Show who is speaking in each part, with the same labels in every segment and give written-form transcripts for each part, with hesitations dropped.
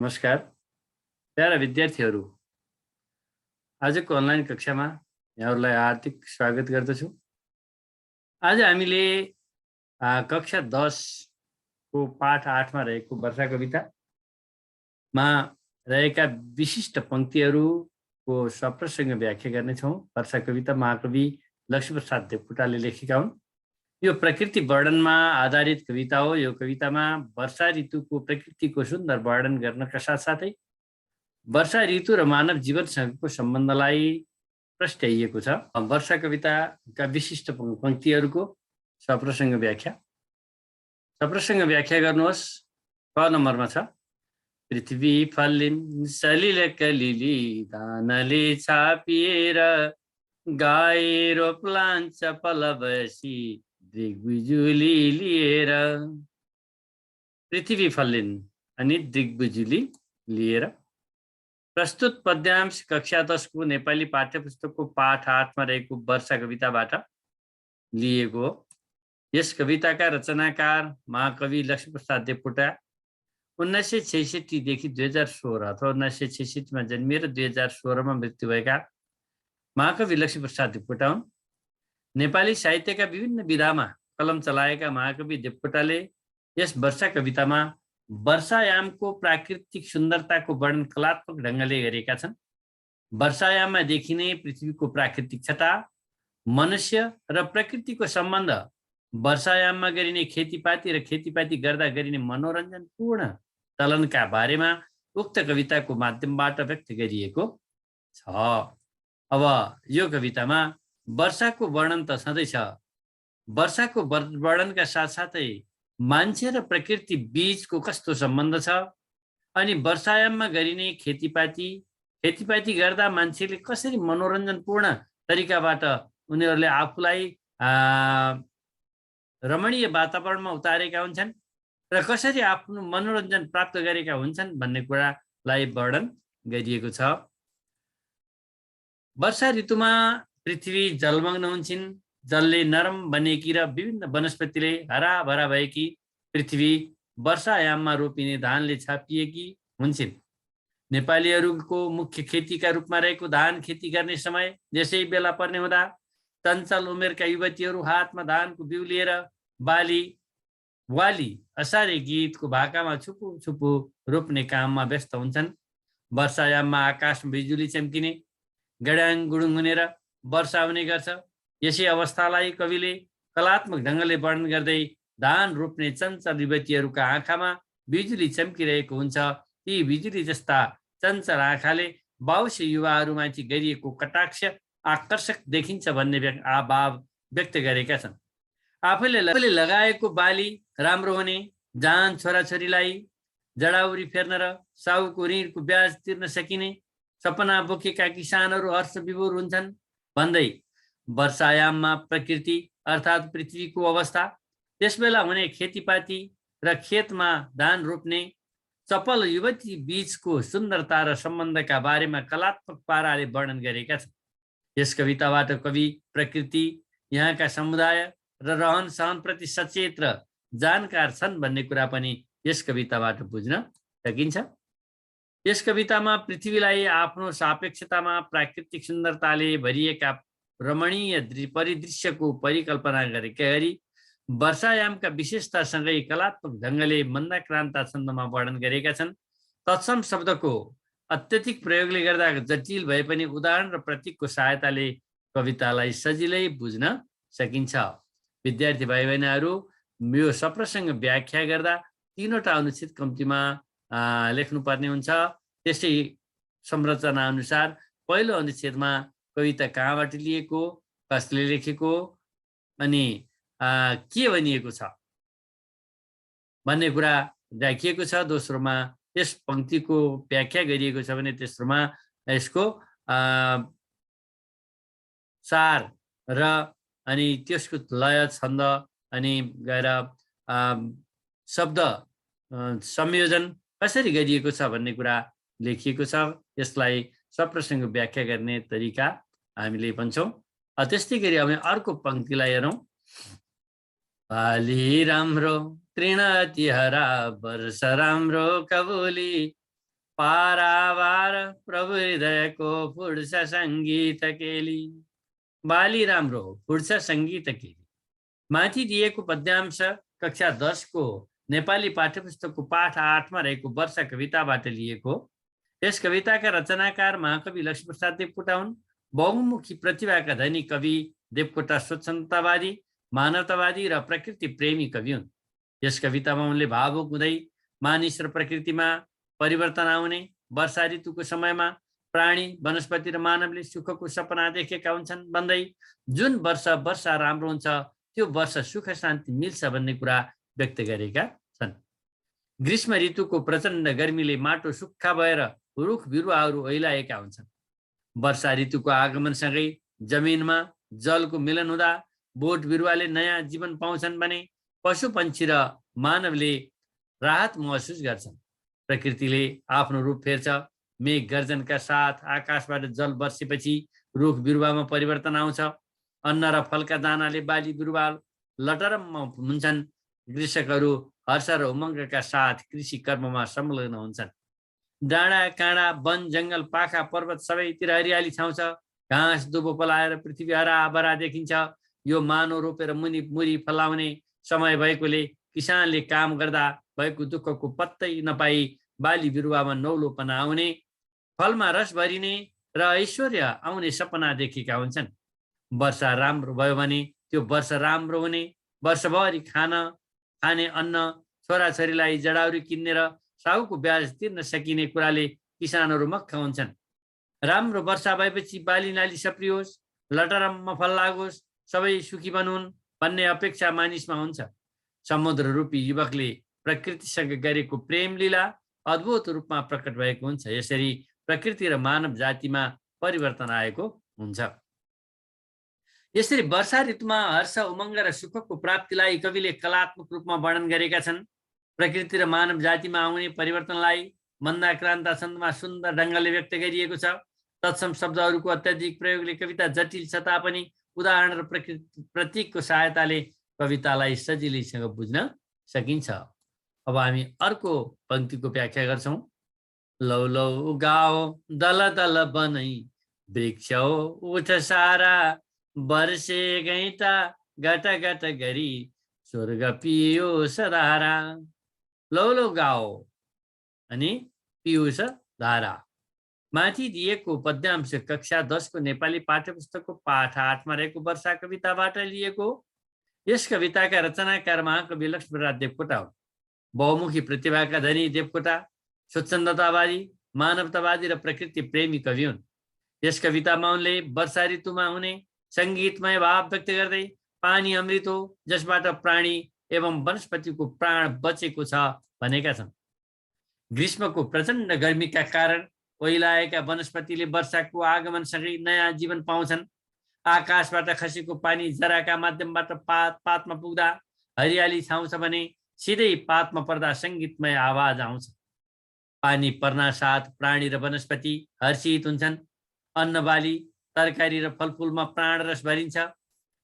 Speaker 1: नमस्कार प्यारा विद्यार्थीहरू। आजको अनलाइन कक्षामा यहाँहरूलाई हार्दिक स्वागत गर्दछु। आज हामीले कक्षा 10 को पाठ 8 मा रहेको वर्षा कवितामा रहेका विशिष्ट पंक्तिहरूको सप्रसँग व्याख्या गर्नेछौँ। वर्षा कविता महाकवि लक्ष्मीप्रसाद देवकोटाले लेखेका हुन्। यो प्रकृति वर्णनमा आधारित कविता हो। यो कवितामा वर्षा ऋतुको प्रकृतिको सुन्दर वर्णन गर्नका साथसाथै वर्षा ऋतु र मानव जीवनसँगको सम्बन्धलाई प्रस्ट्याइएको छ। वर्षा कविताका विशिष्ट पंक्तिहरूको सप्रसँग व्याख्या गर्नुहोस्। क नम्बरमा छ, पृथ्वी फल्लिन् सलिल कलिली दानले छापिएर, गाई रोप्लान् चपल बसी दिग्बिजुली लिएर। पृथ्वी फल्लिन् अनि दिग्बिजुली लिएर। प्रस्तुत पद्यांश कक्षा 10 को नेपाली पाठ्यपुस्तकको पाठ 8 मा रहेको वर्षा कविताबाट लिएको हो। यस कविताका रचनाकार महाकवि लक्ष्मीप्रसाद देवकोटा 1966 देखि 2016 अथवा 1966 मा जन्मिएर 2016 मा मृत्यु भएका महाकवि लक्ष्मीप्रसाद देवकोटा हुन्। नेपाली साहित्यका विभिन्न विधामा कलम चलाएका महाकवि देवकोटाले यस वर्षा कवितामा वर्षायामको प्राकृतिक सुन्दरताको वर्णन कलात्मक ढङ्गले गरेका छन्। वर्षायाममा देखिने पृथ्वीको प्राकृतिक छटा, मनुष्य र प्रकृतिको सम्बन्ध, वर्षायाममा गरिने खेतीपाती र खेतीपाती गर्दा गरिने मनोरञ्जनपूर्ण चलनका बारेमा उक्त कविताको माध्यमबाट व्यक्त गरिएको छ। अब यो कवितामा वर्षाको वर्णन त छँदैछ। वर्षाको वर्णनका साथसाथै मान्छे र प्रकृति बीचको कस्तो सम्बन्ध छ, अनि वर्षायाममा गरिने खेतीपाती गर्दा मान्छेले कसरी मनोरञ्जनपूर्ण तरिकाबाट उनीहरूले आफूलाई रमणीय वातावरणमा उतारेका हुन्छन् र कसरी आफ्नो मनोरञ्जन प्राप्त गरेका हुन्छन् भन्ने कुरालाई वर्णन गरिएको छ। वर्षा ऋतुमा पृथ्वी जलमग्न हुन्छन्। जलले नरम बनेकी र विभिन्न वनस्पतिले हराभरा भएकी पृथ्वी वर्षायाममा रोपिने धानले छापिएकी हुन्छन्। नेपालीहरूको मुख्य खेतीका रूपमा रहेको धान खेती गर्ने समय यसै बेला पर्ने हुँदा चञ्चल उमेरका युवतीहरू हातमा धानको बिउ लिएर वाली असारे गीतको भाकामा छुपु छुपु रोप्ने काममा व्यस्त हुन्छन्। वर्षायाममा आकाशमा बिजुली चम्किने, गड्याङ गुडुङ हुने र वर्षा हुने गर्छ। यसै अवस्थालाई कविले कलात्मक ढङ्गले वर्णन गर्दै धान रोप्ने चञ्चल युवतीहरूका आँखामा बिजुली चम्किरहेको हुन्छ। ती बिजुली जस्ता चञ्चल आँखाले बाउसे युवाहरूमाथि गरिएको कटाक्ष आकर्षक देखिन्छ भन्ने भाव व्यक्त गरेका छन्। आफैले लगाएको बाली राम्रो हुने, जान छोराछोरीलाई जडाउरी फेर्न र साहुको ऋणको ब्याज तिर्न सकिने सपना बोकेका किसानहरू हर्ष विभोर हुन्छन् भन्दै वर्षायाममा प्रकृति अर्थात् पृथ्वीको अवस्था, त्यसबेला हुने खेतीपाती र खेतमा धान रोप्ने चपल युवती बीचको सुन्दरता र सम्बन्धका बारेमा कलात्मक पाराले वर्णन गरेका छन्। यस कविताबाट कवि प्रकृति, यहाँका समुदाय र रहन सहनप्रति सचेत र जानकार छन् भन्ने कुरा पनि यस कविताबाट बुझ्न सकिन्छ। यस कवितामा पृथ्वीलाई आफ्नो सापेक्षतामा प्राकृतिक सुन्दरताले भरिएका रमणीय परिदृश्यको परिकल्पना गरेका गरी वर्षायामका विशेषतासँगै कलात्मक ढङ्गले मन्दाक्रान्ता छन्दमा वर्णन गरेका छन्। तत्सम शब्दको अत्यधिक प्रयोगले गर्दा जटिल भए पनि उदाहरण र प्रतीकको सहायताले कवितालाई सजिलै बुझ्न सकिन्छ। विद्यार्थी भाइ बहिनीहरू, यो सप्रसँग व्याख्या गर्दा 3वटा अनुच्छेद कम्तीमा लेख्नुपर्ने हुन्छ। त्यसै संरचना अनुसार पहिलो अनुच्छेदमा कविता कहाँबाट लिएको, कसले लेखेको अनि के भनिएको छ भन्ने कुरा राखिएको छ। दोस्रोमा यस पंक्तिको व्याख्या गरिएको छ भने तेस्रोमा यसको सार र अनि त्यसको लय, छन्द अनि गएर शब्द संयोजन कसरी गरिएको छ भन्ने कुरा लेखिएको छ। यसलाई सप्रसँग व्याख्या गर्ने तरिका हामीले भन्छौँ। त्यस्तै गरी हामी अर्को पंक्तिलाई हेरौँ। पाली राम्रो तृण तिहरा वर्ष राम्रो कबुली पारावार प्रभु हृदयको फुर्छ सङ्गीत केली। बाली राम्रो हो, फुर्छ सङ्गीत केली। माथि दिएको पद्यांश कक्षा 10 को नेपाली पाठ्यपुस्तकको पाठ 8 मा रहेको वर्षा कविताबाट लिएको। यस कविताका रचनाकार महाकवि लक्ष्मीप्रसाद देवकोटा हुन्। बहुमुखी प्रतिभाका धनी कवि देवकोटा स्वच्छन्दतावादी, मानवतावादी र प्रकृति प्रेमी कवि हुन्। यस कवितामा उनले भावुक हुँदै मानिस र प्रकृतिमा परिवर्तन आउने, वर्षा ऋतुको समयमा प्राणी, वनस्पति र मानवले सुखको सपना देखेका हुन्छन् भन्दै जुन वर्षा राम्रो हुन्छ त्यो वर्ष सुख शान्ति मिल्छ भन्ने कुरा व्यक्त गरेका छन्। ग्रीष्म ऋतुको प्रचण्ड गर्मीले माटो सुक्खा भएर रुख बिरुवाहरू ओइलाएका हुन्छन्। वर्षा ऋतुको आगमनसँगै जमिनमा जलको मिलन हुँदा बोट बिरुवाले नयाँ जीवन पाउँछन् भने पशु पक्षी र मानवले राहत महसुस गर्छन्। प्रकृतिले आफ्नो रूप फेर्छ। मेघ गर्जनका साथ आकाशबाट जल बर्सेपछि रुख बिरुवामा परिवर्तन आउँछ। अन्न र फलका दानाले बाली बिरुवा लटरम्म हुन्छन्। कृषकहरू हर्ष र उमङ्गका साथ कृषि कर्ममा संलग्न हुन्छन्। डाँडा काँडा वन जङ्गल पाखा पर्वत सबैतिर हरियाली छाउँछ। घाँस दुबो पलाएर पृथ्वी हराभरा देखिन्छ। यो मानव रोपेर मुरी फलाउने समय भएकोले किसानले काम गर्दा भएको दुःखको पत्तै नपाई बाली बिरुवामा नौलोपना आउने, फलमा रस भरिने र ऐश्वर्य आउने सपना देखेका हुन्छन्। वर्षा राम्रो भयो भने त्यो वर्ष राम्रो हुने, वर्षभरि खाने अन्न, छोराछोरीलाई जडाउरी किन्ने र साहुको ब्याज तिर्न सकिने कुराले किसानहरू मक्ख हुन्छन्। राम्रो वर्षा भएपछि बाली नाली सप्रियोस्, लटरम्म फल लागोस्, सबै सुखी बनुन् भन्ने अपेक्षा मानिसमा हुन्छ। समुद्र रूपी युवकले प्रकृतिसँग गरेको प्रेम लीला अद्भुत रूपमा प्रकट भएको हुन्छ। यसरी प्रकृति र मानव जातिमा परिवर्तन आएको हुन्छ। यसरी वर्षा ऋतुमा हर्ष उमङ्ग र सुखको प्राप्तिलाई कविले कलात्मक रूपमा वर्णन गरेका छन्। प्रकृति र मानव जातिमा आउने परिवर्तनलाई मन्दाक्रान्ता छन्दमा सुन्दर ढङ्गले व्यक्त गरिएको छ। तत्सम शब्दहरूको अत्याधिक प्रयोगले कविता जटिल छ तापनि उदाहरण र प्रतीकको सहायताले कवितालाई सजिलैसँग बुझ्न सकिन्छ। अब हामी अर्को पंक्तिको व्याख्या गर्छौं। लौ लौ गाओ दल दल बनै वृक्ष उठ सारा, वर्षे गैता गट गट गरी स्वर्ग पियूष धारा। लौ लौ गाओ अनि पियूष धारा। माथि दिएको पद्यांश कक्षा 10 को नेपाली पाठ्यपुस्तकको पाठ 8 मा रहेको वर्षा कविताबाट लिएको। यस कविताका रचनाकार महाकवि लक्ष्मीप्रसाद देवकोटा हुन्। बहुमुखी प्रतिभाका धनी देवकोटा स्वच्छन्दतावादी, मानवतावादी र प्रकृति प्रेमी कवि हुन्। यस कवितामा उनले वर्षा ऋतुमा हुने सङ्गीतमय भाव व्यक्त गर्दै पानी अमृत हो जसबाट प्राणी एवं वनस्पतिको प्राण बचेको छ भनेका छन्। ग्रीष्मको प्रचण्ड गर्मीका कारण ओइलाएका वनस्पतिले वर्षाको आगमनसँगै नयाँ जीवन पाउँछन्। आकाशबाट खसेको पानी जराका माध्यमबाट पातमा पुग्दा हरियाली छाउँछ भने सिधै पातमा पर्दा सङ्गीतमय आवाज आउँछ। पानी पर्ना साथ प्राणी र वनस्पति हर्षित हुन्छन्। अन्नबाली, तरकारी र फलफुलमा प्राण रस भरिन्छ।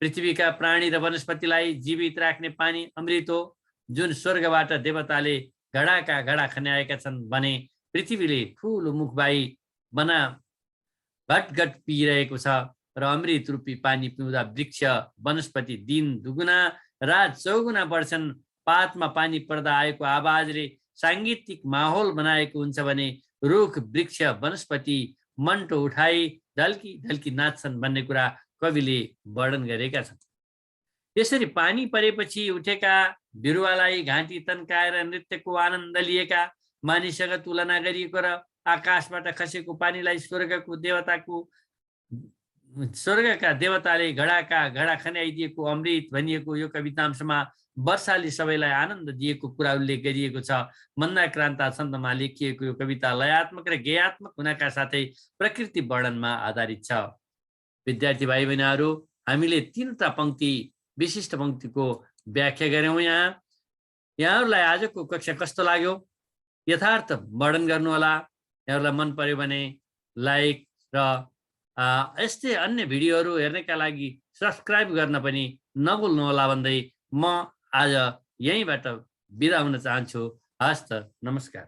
Speaker 1: पृथ्वीका प्राणी र वनस्पतिलाई जीवित राख्ने पानी अमृत हो जुन स्वर्गबाट देवताले घडाका घडा खन्याएका छन् भने पृथ्वीले ठुलो मुख बाई बना घटघट पिइरहेको छ र अमृत रूपी पानी पिउँदा वृक्ष वनस्पति दिन दुगुना रात चौगुना बढ्छन्। पातमा पानी पर्दा आएको आवाजले साङ्गीतिक माहौल बनाएको हुन्छ भने रुख वृक्ष वनस्पति मन्टो उठाई ढल्की ढल्की नाच्छन् भन्ने कुरा कविले वर्णन गरेका छन्। यसरी पानी परेपछि उठेका बिरुवालाई घाँटी तन्काएर नृत्यको आनन्द लिएका मानिससँग तुलना गरिएको र आकाशबाट खसेको पानीलाई स्वर्गका देवताले घडाका घडा खन्याइदिएको अमृत भनिएको यो कवितांशमा वर्षाले सबैलाई आनन्द दिएको कुरा उल्लेख गरिएको छ। मन्दाक्रान्ता छन्दमा लेखिएको यो कविता लयात्मक र गेयात्मक हुनका साथै प्रकृति वर्णनमा आधारित छ। विद्यार्थी भाइ बहिनीहरू, हामीले 3वटा पंक्ति विशिष्ट पंक्तिको व्याख्या गर्यौं। यहाँहरूलाई आजको कक्षा कस्तो लाग्यो यथार्थ वर्णन गर्नुहोला। यहाँहरूलाई मन पर्यो भने लाइक र यस्तै अन्य भिडियोहरू हेर्नका लागि सब्स्क्राइब गर्न पनि नभुल्नुहोला भन्दै म आज यहीँबाट बिदा हुन चाहन्छु। हस्त नमस्कार।